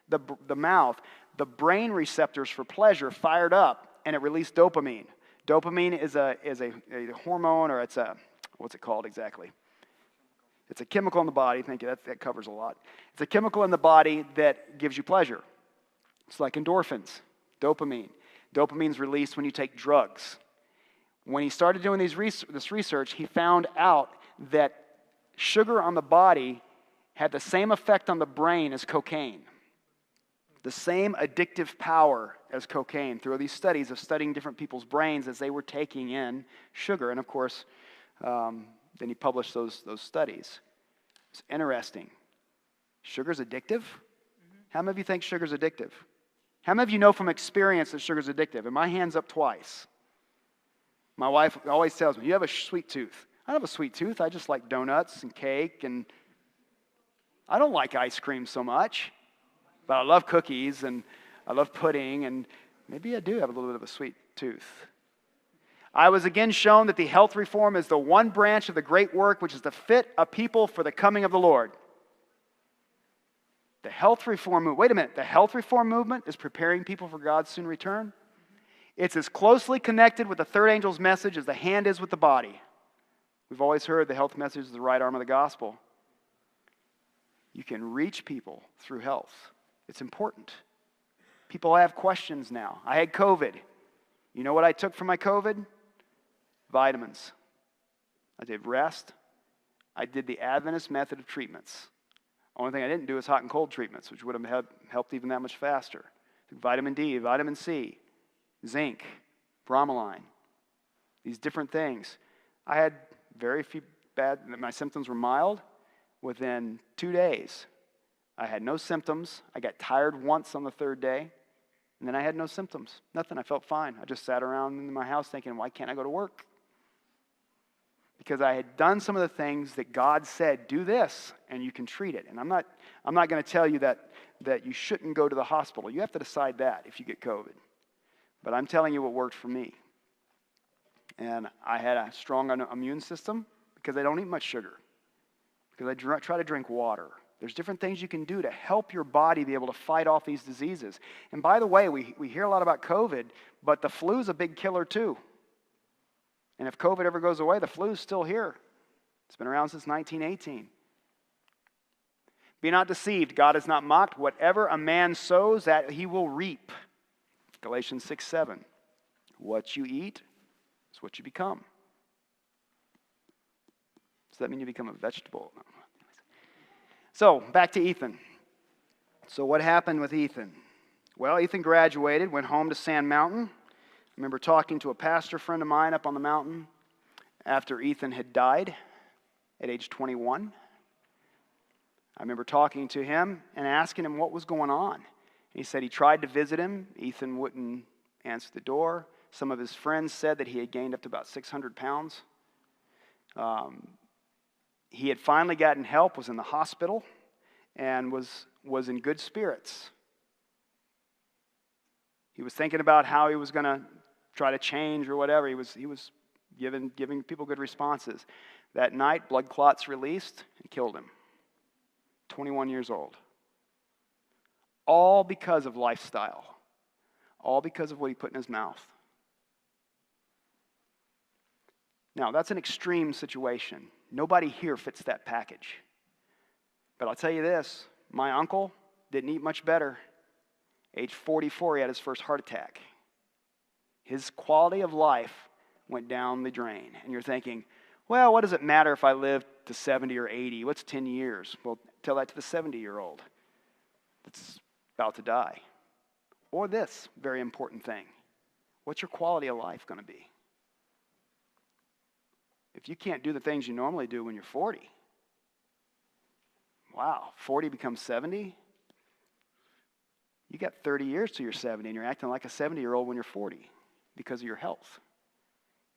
the mouth, the brain receptors for pleasure fired up, and it released dopamine. Dopamine is a hormone, or what's it called exactly? It's a chemical in the body. Thank you. That covers a lot. It's a chemical in the body that gives you pleasure. It's like endorphins, dopamine. Dopamine's released when you take drugs. When he started doing this research, he found out that sugar on the body had the same effect on the brain as cocaine. The same addictive power as cocaine through these studies of studying different people's brains as they were taking in sugar. And of course, then he published those studies. It's interesting. Sugar's addictive? How many of you think sugar's addictive? How many of you know from experience that sugar's addictive? And my hand's up twice. My wife always tells me, you have a sweet tooth. I don't have a sweet tooth. I just like donuts and cake, and I don't like ice cream so much. But I love cookies, and I love pudding, and maybe I do have a little bit of a sweet tooth. I was again shown that the health reform is the one branch of the great work which is to fit a people for the coming of the Lord. The health reform movement, wait a minute, the health reform movement is preparing people for God's soon return? It's as closely connected with the third angel's message as the hand is with the body. We've always heard the health message is the right arm of the gospel. You can reach people through health. It's important. People have questions now. I had COVID. You know what I took for my COVID? Vitamins. I did rest. I did the Adventist method of treatments. Only thing I didn't do is hot and cold treatments, which would have helped even that much faster. Vitamin D, vitamin C, zinc, bromelain, these different things. I had very few my symptoms were mild. Within 2 days, I had no symptoms. I got tired once on the third day, and then I had no symptoms. Nothing. I felt fine. I just sat around in my house thinking, why can't I go to work? Because I had done some of the things that God said, do this, and you can treat it. And I'm not going to tell you that you shouldn't go to the hospital. You have to decide that if you get COVID. But I'm telling you what worked for me. And I had a strong immune system because I don't eat much sugar. Because I try to drink water. There's different things you can do to help your body be able to fight off these diseases. And by the way, we hear a lot about COVID, but the flu's a big killer too. And if COVID ever goes away, the flu's still here. It's been around since 1918. Be not deceived. God is not mocked. Whatever a man sows, that he will reap. Galatians 6:7. What you eat is what you become. Does that mean you become a vegetable? No. So, back to Ethan. So what happened with Ethan? Well, Ethan graduated, went home to Sand Mountain. I remember talking to a pastor friend of mine up on the mountain after Ethan had died at age 21. I remember talking to him and asking him what was going on. He said he tried to visit him. Ethan wouldn't answer the door. Some of his friends said that he had gained up to about 600 pounds. He had finally gotten help, was in the hospital, and was in good spirits. He was thinking about how he was going to try to change or whatever. He was giving people good responses. That night, blood clots released and killed him. 21 years old. All because of lifestyle. All because of what he put in his mouth. Now, that's an extreme situation. Nobody here fits that package. But I'll tell you this, my uncle didn't eat much better. Age 44, he had his first heart attack. His quality of life went down the drain. And you're thinking, well, what does it matter if I live to 70 or 80? What's 10 years? Well, tell that to the 70-year-old that's about to die. Or this very important thing. What's your quality of life going to be? If you can't do the things you normally do when you're 40, wow, 40 becomes 70? You got 30 years till you're 70, and you're acting like a 70-year-old when you're 40 because of your health.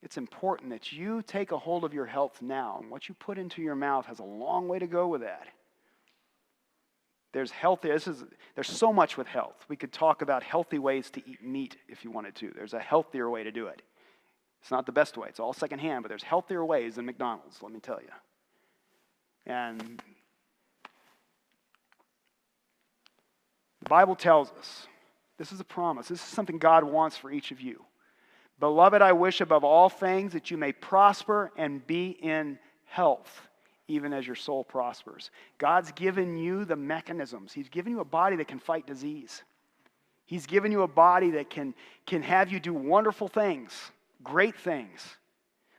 It's important that you take a hold of your health now, and what you put into your mouth has a long way to go with that. There's so much with health. We could talk about healthy ways to eat meat if you wanted to. There's a healthier way to do it. It's not the best way. It's all secondhand, but there's healthier ways than McDonald's, let me tell you. And the Bible tells us, this is a promise. This is something God wants for each of you. Beloved, I wish above all things that you may prosper and be in health, even as your soul prospers. God's given you the mechanisms. He's given you a body that can fight disease. He's given you a body that can have you do wonderful things. Great things.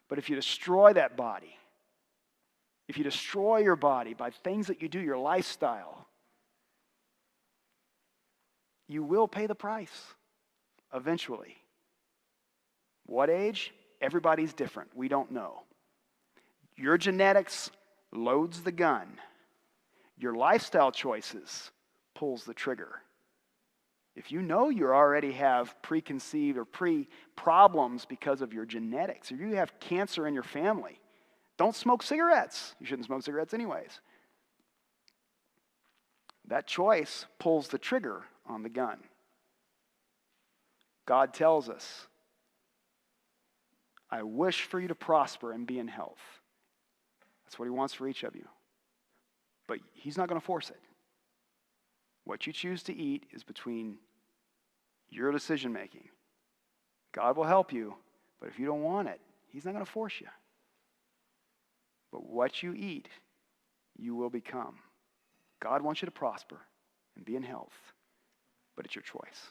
But if you destroy that body, if you destroy your body by things that you do, your lifestyle, you will pay the price eventually. What age? Everybody's different. We don't know. Your genetics loads the gun. Your lifestyle choices pulls the trigger. If you know you already have preconceived or pre-problems because of your genetics, or you have cancer in your family, Don't smoke cigarettes. You shouldn't smoke cigarettes anyways. That choice pulls the trigger on the gun. God tells us, I wish for you to prosper and be in health. That's what he wants for each of you. But he's not going to force it. What you choose to eat is between your decision making. God will help you, but if you don't want it, he's not going to force you. But what you eat, you will become. God wants you to prosper and be in health, but it's your choice.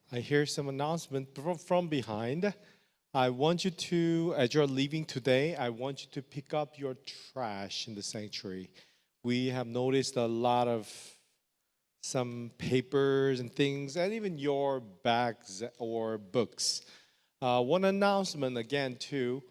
I hear some announcement from behind. I want you to, as you're leaving today, I want you to pick up your trash in the sanctuary. We have noticed a lot of some papers and things, and even your bags or books. One announcement again too.